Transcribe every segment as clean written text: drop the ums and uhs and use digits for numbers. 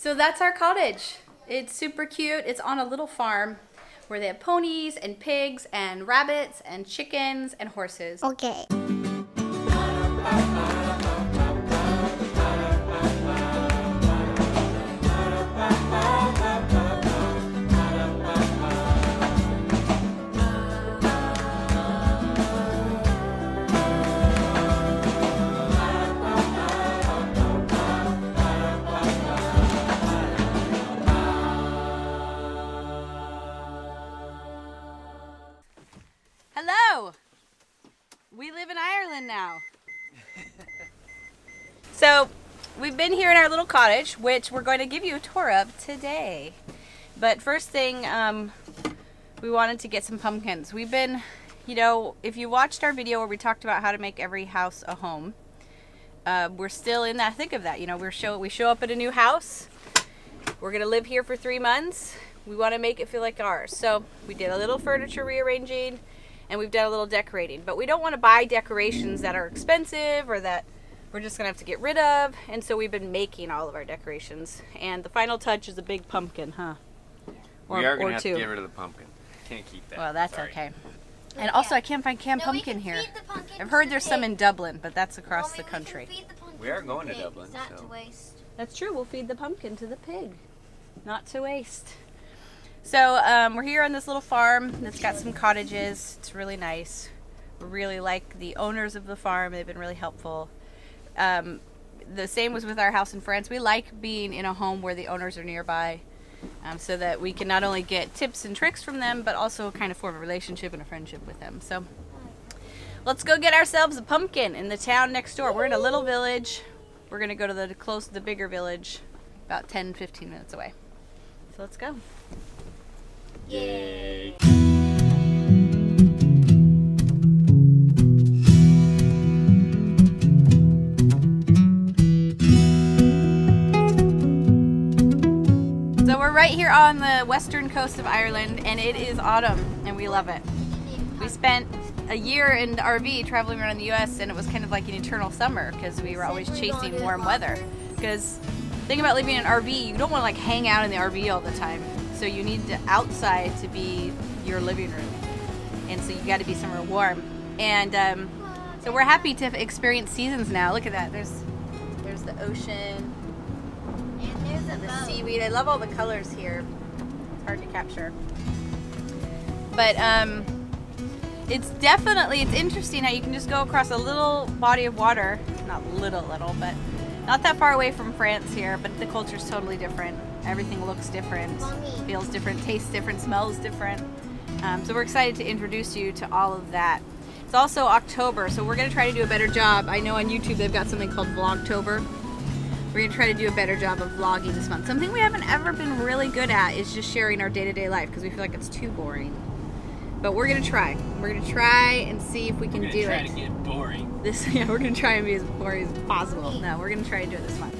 So that's our cottage. It's super cute. It's on a little farm where they have ponies and pigs and rabbits and chickens and horses. Okay. Hello! We live in Ireland now. So, we've been here in our little cottage, which we're going to give you a tour of today. But first thing, we wanted to get some pumpkins. We've been, if you watched our video where we talked about how to make every house a home, we're still in that thick of that. We show up at a new house. We're going to live here for 3 months. We want to make it feel like ours. So, we did a little furniture rearranging. And we've done a little decorating, but we don't want to buy decorations that are expensive or that we're just gonna have to get rid of. And so we've been making all of our decorations. And the final touch is a big pumpkin, huh? We are gonna have to get rid of the pumpkin. Can't keep that. Well, that's okay. And also, I can't find canned pumpkin here. I've heard there's some in Dublin, but that's across the country. We are going to Dublin, Not so. to waste. That's true. We'll feed the pumpkin to the pig, not to waste. So we're here on this little farm that's got some cottages. It's really nice. We really like the owners of the farm. They've been really helpful. The same was with our house in France. We like being in a home where the owners are nearby, so that we can not only get tips and tricks from them, but also kind of form a relationship and a friendship with them. So let's go get ourselves a pumpkin in the town next door. We're in a little village. We're going to go to the bigger village about 10-15 minutes away. So let's go. Yay! So we're right here on the western coast of Ireland, and it is autumn, and we love it. We spent a year in the RV traveling around the US, and it was kind of like an eternal summer because we were always chasing warm weather. Because the thing about living in an RV, you don't want to like hang out in the RV all the time. So you need the outside to be your living room. And so you got to be somewhere warm. And so we're happy to experience seasons now. Look at that. There's the ocean. And there's a The boat. seaweed. I love all the colors here. It's hard to capture. But it's interesting how you can just go across a little body of water. Not little, but not that far away from France here, but the culture's totally different. Everything looks different, feels different, tastes different, smells different. So we're excited to introduce you to all of that. It's also October, so we're going to try to do a better job. I know on YouTube they've got something called Vlogtober. We're going to try to do a better job of vlogging this month. Something we haven't ever been really good at is just sharing our day-to-day life because we feel like it's too boring. But we're going to try. We're going to try and see if we can do it. We're gonna try to get boring. We're going to try and be as boring as possible. No, we're going to try to do it this month.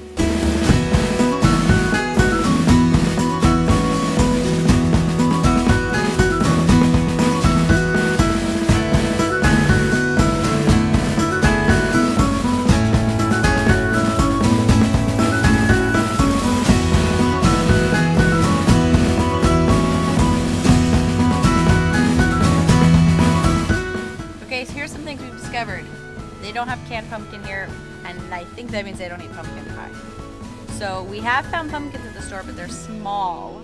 Okay, so here's some things we've discovered. They don't have canned pumpkin here, and I think that means they don't eat pumpkin pie. So we have found pumpkins at the store, but they're small,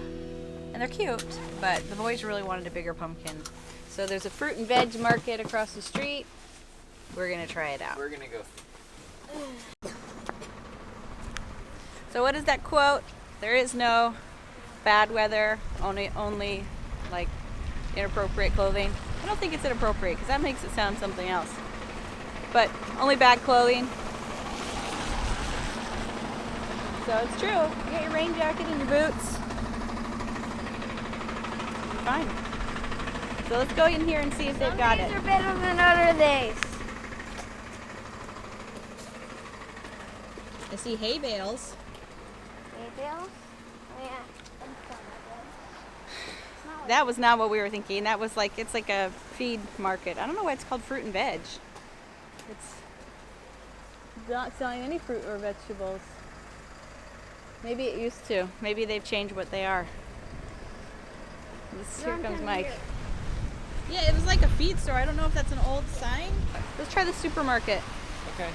and they're cute, but the boys really wanted a bigger pumpkin. So there's a fruit and veg market across the street. We're gonna try it out. We're gonna go. So what is that quote? There is no bad weather, only like inappropriate clothing. I don't think it's inappropriate because that makes it sound something else. But only bad clothing. So it's true. You get your rain jacket and your boots. You're fine. So let's go in here and see if they've got it. Some days are better than other days. I see hay bales. Hay bales? Oh, yeah. That was not what we were thinking. That was like, it's like a feed market. I don't know why it's called fruit and veg. It's not selling any fruit or vegetables. Maybe it used to. Maybe they've changed what they are. Here comes Mike. Yeah, it was like a feed store. I don't know if that's an old sign. Let's try the supermarket. Okay.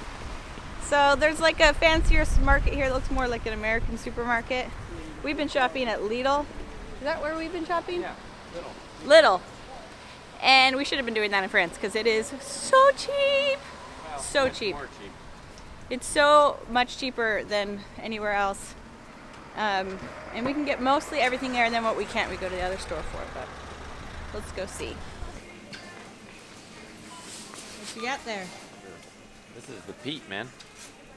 So there's like a fancier market here. It looks more like an American supermarket. We've been shopping at Lidl. Is that where we've been shopping? Yeah, Lidl. And we should have been doing that in France because it is so cheap. Well, So cheap. More cheap. It's so much cheaper than anywhere else. And we can get mostly everything there, and then what we can't, we go to the other store for. But let's go see. What you got there? This is the peat, man.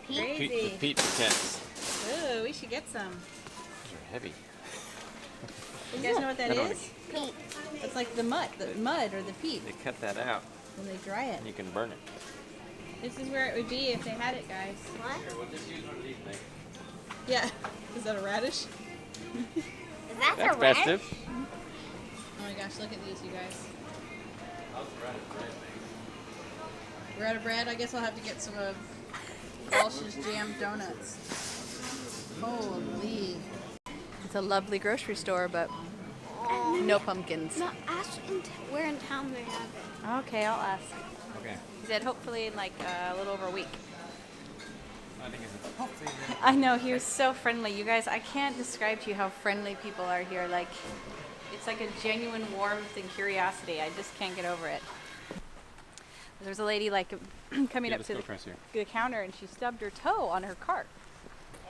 Crazy. The peat briquettes. Ooh, we should get some. These are heavy. You guys know what that I don't is? Peat. It's like the mud or the peat, They cut that out and they dry it. and you can burn it. This is where it would be if they had it, guys. What? Here, we'll just use one of these things. Yeah. Is that a radish? Is that That's a red? festive. Oh my gosh, look at these, you guys. How's the bread? We're out of bread. I guess I'll have to get some of Walsh's jam donuts. Holy. It's a lovely grocery store, but no pumpkins. No, ask where in town they have it. Okay, I'll ask. Okay. He said hopefully in like a little over a week. I think it's hopefully. I know, he was so friendly. You guys, I can't describe to you how friendly people are here. Like, it's like a genuine warmth and curiosity. I just can't get over it. There's a lady like coming up to the counter, and she stubbed her toe on her cart.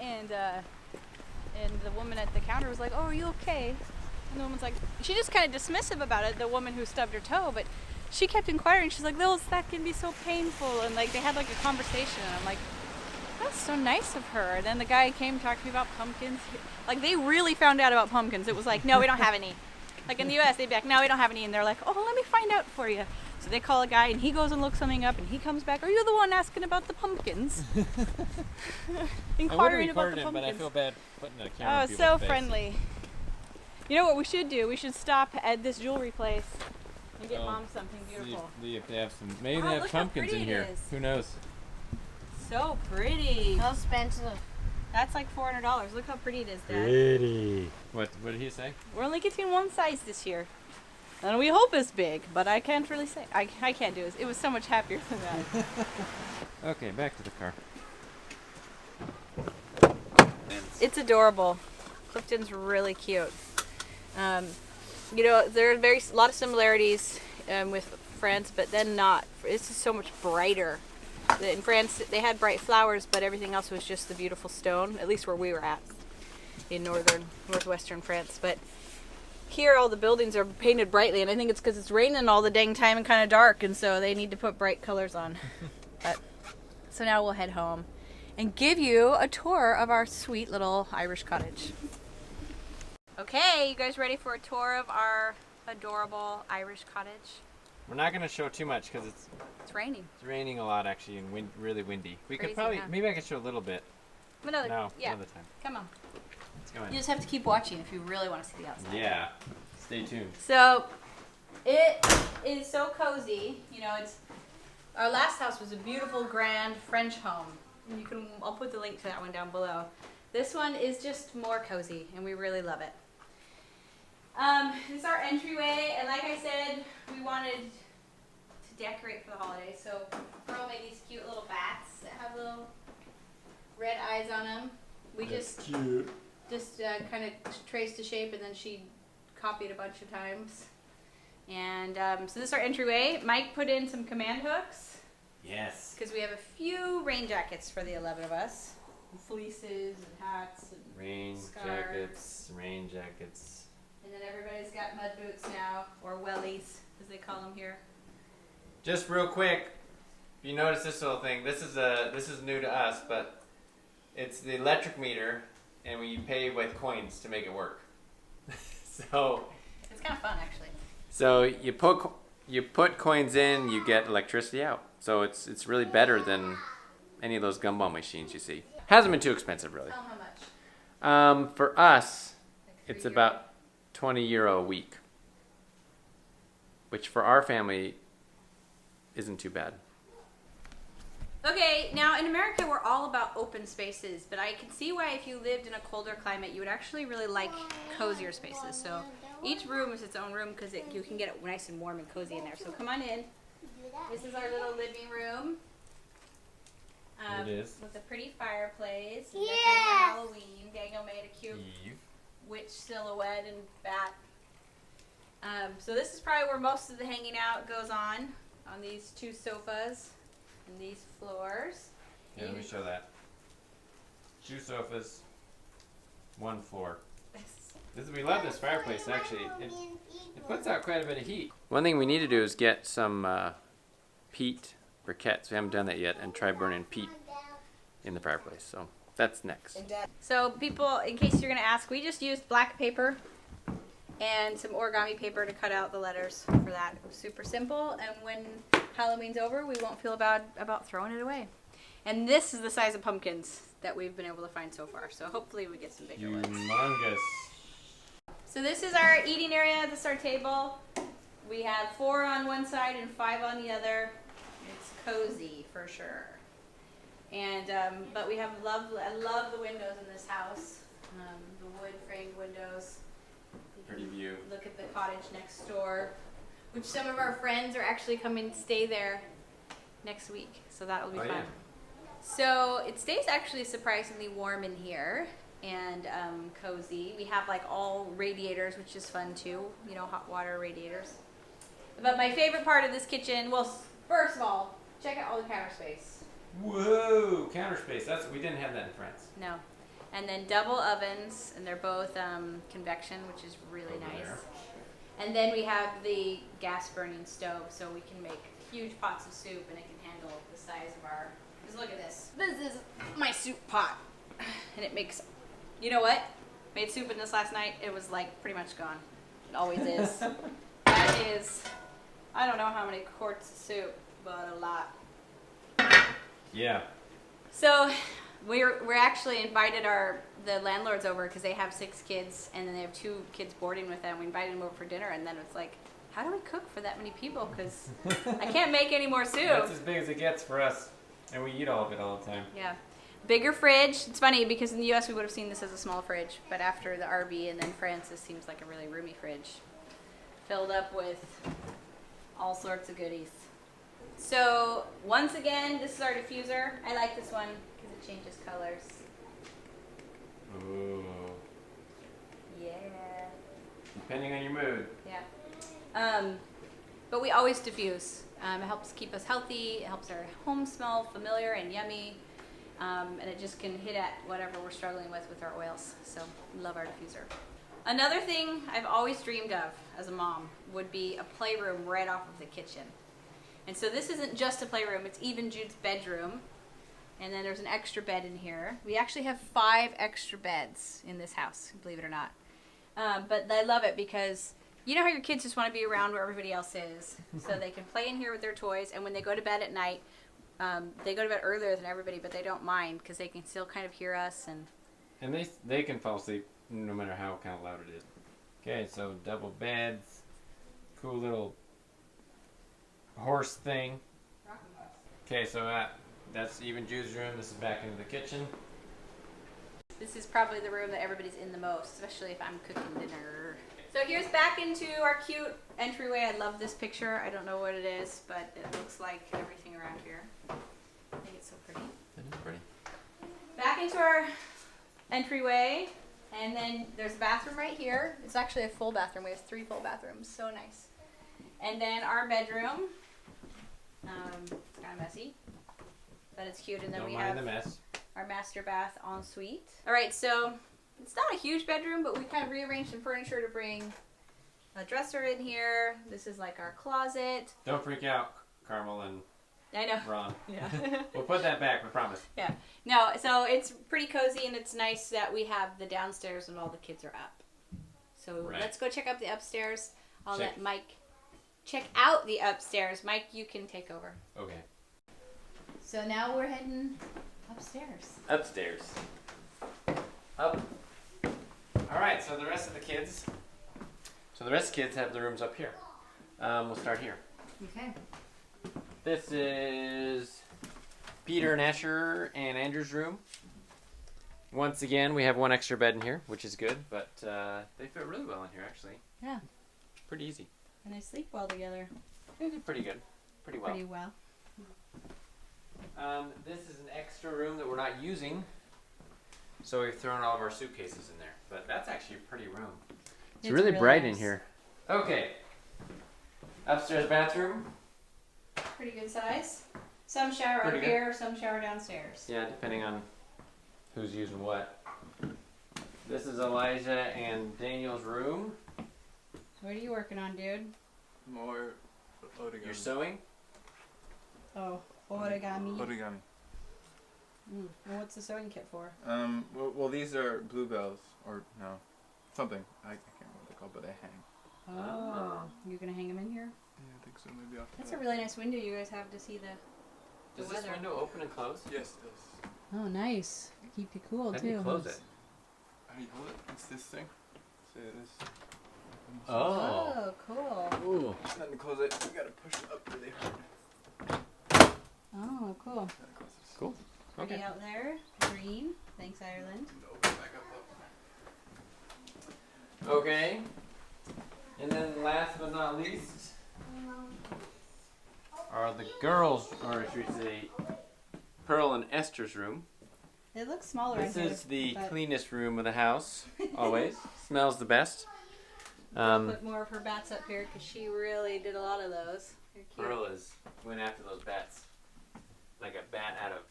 And the woman at the counter was like, "Oh, are you okay?" And the woman's like, she just kind of dismissive about it, the woman who stubbed her toe, but she kept inquiring. She's like, that can be so painful. And like they had like a conversation, and I'm like, that's so nice of her. And then the guy came talking to me about pumpkins. Like they really found out about pumpkins. It was like, no, we don't have any. Like in the US, they'd be like, no, we don't have any. And they're like, oh, let me find out for you. So they call a guy, and he goes and looks something up, and he comes back. Are you the one asking about the pumpkins? Inquiring about the pumpkins. But I feel bad putting a camera. Oh, so friendly. You know what we should do? We should stop at this jewelry place and get Mom something beautiful. See if they have some. Maybe Wow, they have look how pumpkins pretty in it here. is. Who knows? So pretty. So expensive. That's like $400. Look how pretty it is, Dad. Pretty. What did he say? We're only getting one size this year. And we hope it's big, but I can't really say. I can't do it. It was so much happier than that. Okay, back to the car. It's adorable. Clifton's really cute. You know, there are a lot of similarities with France, but then not. It's just so much brighter. In France, they had bright flowers, but everything else was just the beautiful stone, at least where we were at in northwestern France. But here, all the buildings are painted brightly, and I think it's because it's raining all the dang time and kind of dark, and so they need to put bright colors on. So now we'll head home and give you a tour of our sweet little Irish cottage. Okay, you guys ready for a tour of our adorable Irish cottage? We're not going to show too much because it's raining. It's raining a lot actually, and really windy. We Crazy, could probably, huh? maybe I could show a little bit. Another time. Come on. Let's go in. You just have to keep watching if you really want to see the outside. Yeah. Stay tuned. So, it is so cozy. You know, our last house was a beautiful, grand French home. And I'll put the link to that one down below. This one is just more cozy, and we really love it. This is our entryway, and like I said, we wanted to decorate for the holidays. So, Pearl made these cute little bats that have little red eyes on them. We just kind of traced the shape, and then she copied a bunch of times. And so this is our entryway. Mike put in some command hooks. Yes. Because we have a few rain jackets for the 11 of us. Fleeces and hats and rain jackets. And then everybody's got mud boots now, or wellies, as they call them here. Just real quick, if you notice this little thing, this is new to us, but it's the electric meter, and we pay with coins to make it work. So it's kind of fun, actually. So you put coins in, you get electricity out. So it's really better than any of those gumball machines you see. Hasn't been too expensive, really. Tell them how much. For us, Like it's €3. about €20 a week, which for our family isn't too bad. Okay, now in America we're all about open spaces, but I can see why if you lived in a colder climate you would actually really like cozier spaces. So each room is its own room because you can get it nice and warm and cozy in there. So come on in. This is our little living room. It is. With a pretty fireplace. Yeah. For Halloween. Daniel made a cute witch silhouette and bat. So this is probably where most of the hanging out goes on these two sofas and these floors. Yeah, let me show that. 2 sofas, 1 floor. We love this fireplace actually. It puts out quite a bit of heat. One thing we need to do is get some peat briquettes. We haven't done that yet, and try burning peat in the fireplace. So that's next. So people, in case you're going to ask, we just used black paper and some origami paper to cut out the letters for that. It was super simple, and when Halloween's over, we won't feel bad about throwing it away. And this is the size of pumpkins that we've been able to find so far. So hopefully we get some bigger ones. Humongous. So this is our eating area. This is our table. We have 4 on one side and 5 on the other. It's cozy for sure. And but we have I love the windows in this house. The wood framed windows. Pretty view. Look at the cottage next door, which some of our friends are actually coming to stay there next week. So that will be fun. Yeah. So it stays actually surprisingly warm in here and cozy. We have like all radiators, which is fun too. You know, hot water radiators. But my favorite part of this kitchen, well, first of all, check out all the counter space. Whoa, counter space. We didn't have that in France. No. And then double ovens, and they're both convection, which is really Over nice. there. And then we have the gas burning stove, so we can make huge pots of soup, and it can handle the size of our. Because look at this. This is my soup pot, and it makes. You know what? Made soup in this last night. It was like pretty much gone. It always is. That is. I don't know how many quarts of soup, but a lot. Yeah. So we're actually invited the landlords over because they have 6 kids and then they have 2 kids boarding with them. We invited them over for dinner, and then it's like, how do we cook for that many people? Because I can't make any more soup. That's as big as it gets for us, and we eat all of it all the time. Yeah. Bigger fridge. It's funny because in the U.S. we would have seen this as a small fridge, but after the RV and then France, this seems like a really roomy fridge, filled up with all sorts of goodies. So once again, this is our diffuser. I like this one because it changes colors. Ooh. Yeah. Depending on your mood. Yeah. But we always diffuse. It helps keep us healthy. It helps our home smell familiar and yummy. And it just can hit at whatever we're struggling with our oils. So love our diffuser. Another thing I've always dreamed of as a mom would be a playroom right off of the kitchen. And so this isn't just a playroom, it's even Jude's bedroom. And then there's an extra bed in here. We actually have 5 extra beds in this house, believe it or not. But I love it because you know how your kids just want to be around where everybody else is. So they can play in here with their toys, and when they go to bed at night, they go to bed earlier than everybody, but they don't mind because they can still kind of hear us. And they can fall asleep no matter how kind of loud it is. Okay, so double beds, cool little horse thing. Okay, so that's even Jude's room. This is back into the kitchen. This is probably the room that everybody's in the most, especially if I'm cooking dinner. So here's back into our cute entryway. I love this picture. I don't know what it is, but it looks like everything around here. I think it's so pretty. It is pretty. Back into our entryway, and then there's a bathroom right here. It's actually a full bathroom. We have 3 full bathrooms. So nice. And then our bedroom. It's kind of messy, but it's cute. And then we have the mess. Our master bath ensuite. All right, so it's not a huge bedroom, but we kind of rearranged some furniture to bring a dresser in here. This is like our closet. Don't freak out, Carmel and I know. Ron. Yeah. We'll put that back, we promise. Yeah. No, so it's pretty cozy, and it's nice that we have the downstairs and all the kids are up. So Let's go check out the upstairs. I'll let Mike check out the upstairs. Mike, you can take over. Okay. So now we're heading upstairs. Upstairs. Up. Alright, so the rest of the kids have the rooms up here. We'll start here. Okay. This is Peter and Asher and Andrew's room. Once again, we have one extra bed in here, which is good, but they fit really well in here, actually. Yeah. Pretty easy. And they sleep well together. They did pretty good. Pretty well. Pretty well. This is an extra room that we're not using, so we've thrown all of our suitcases in there. But that's actually a pretty room. It's really bright in nice. here. Okay. Upstairs bathroom. Pretty good size. Some shower Pretty up good. here, some shower downstairs. Yeah, depending on who's using what. This is Elijah and Daniel's room. What are you working on, dude? More origami. You're sewing? Oh, origami. Origami. And what's the sewing kit for? Well, these are bluebells, or no, something. I can't remember what they're called, but they hang. Oh, you're gonna hang them in here? Yeah, I think so. Maybe after That's that. a really nice window you guys have to see the Does this weather. window open and close? Yes, it does. Oh, nice. Keep you cool How do you too. close it? How do you hold it? It's this thing. See this. Oh, cool. Ooh. And then to close it, you gotta push it up really hard. Oh, cool. Then it closes. Cool. Pretty Okay. out there. Green. Thanks, Ireland. And open back up. Okay. And then last but not least are the girls, or should we say, Pearl and Esther's room. It looks smaller This in here. is the but cleanest room of the house, always. Smells the best. put more of her bats up here because she really did a lot of those. They're cute. Pearl went after those bats like a bat out of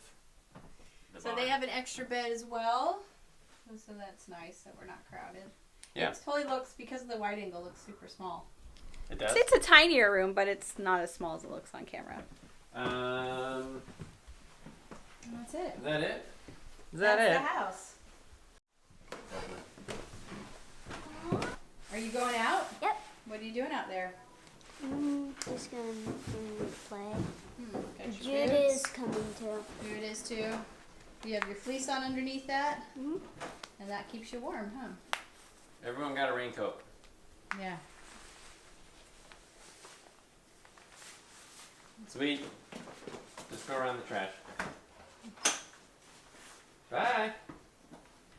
the So barn. they have an extra bed as well. So that's nice that we're not crowded. Yeah. It totally looks, because of the wide angle, looks super small. It does? It's a tinier room, but it's not as small as it looks on camera. Um, And that's it. is that it? Is That's that the it? house. Are you going out? Yep. What are you doing out there? Just gonna play. Got your Jude boots. is coming too. Here it is too. You have your fleece on underneath that, Mhm. and that keeps you warm, huh? Everyone got a raincoat. Yeah. Sweet. Just go around the trash. Bye.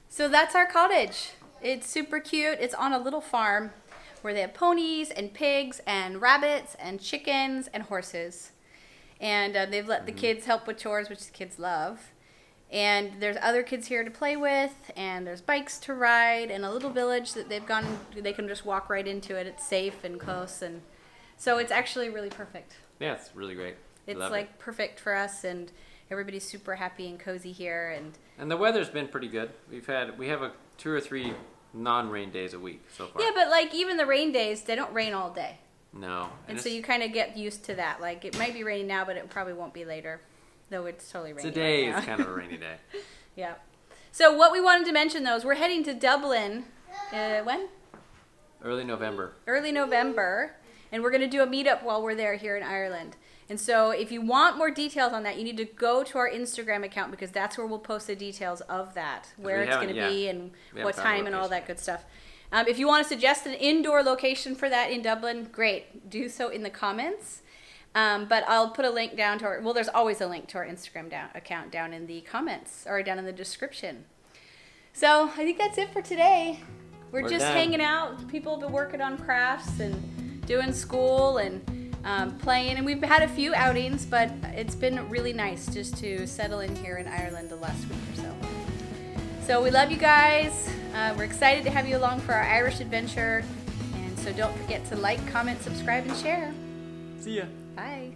So that's our cottage. It's super cute. It's on a little farm where they have ponies and pigs and rabbits and chickens and horses. And they've let the kids help with chores, which the kids love. And there's other kids here to play with, and there's bikes to ride, and a little village that they've gone, they can just walk right into it. It's safe and close, and so it's actually really perfect. Yeah, it's really great. It's Love like perfect for us, and everybody's super happy and cozy here. And the weather's been pretty good. We have 2 or 3 non-rain days a week so far. Yeah, but like even the rain days, they don't rain all day. No. And so it's- you kind of get used to that. Like it might be raining now, but it probably won't be later. Though it's totally raining. today right is now. kind of a rainy day. Yeah. So what we wanted to mention though is we're heading to Dublin. When? Early November. Early November, and we're going to do a meetup while we're there here in Ireland. And so if you want more details on that, you need to go to our Instagram account because that's where we'll post the details of that, where we it's going haven't- to be and we haven't what found a time and all location that good stuff. If you want to suggest an indoor location for that in Dublin, great. Do so in the comments. But I'll put a link down to our, there's always a link to our Instagram account down in the comments or down in the description. So I think that's it for today. We're just done. hanging out. People have been working on crafts and doing school and playing. And we've had a few outings, but it's been really nice just to settle in here in Ireland the last week or so. So we love you guys. We're excited to have you along for our Irish adventure. And so don't forget to like, comment, subscribe, and share. See ya. Bye.